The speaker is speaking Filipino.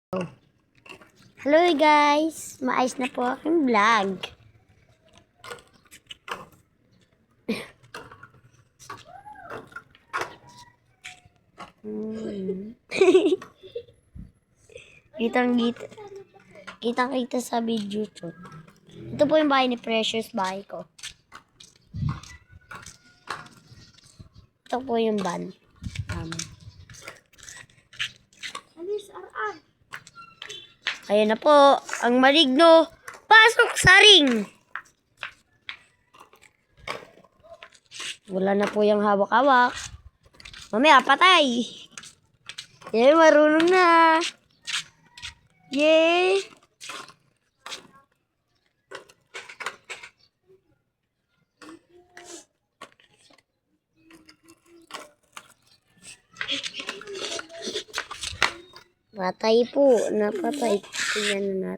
Hello guys! Maayos na po aking vlog. Kitang-kita sa video to. Ito po yung bahay ni Precious, bahay ko. Ito po yung van. Ayan na po, ang maligno. Pasok sa ring! Wala na po yung hawak-hawak. Mamaya, patay! Yay, marunong na! Yay! Patay po, napatay. Tingnan na natin.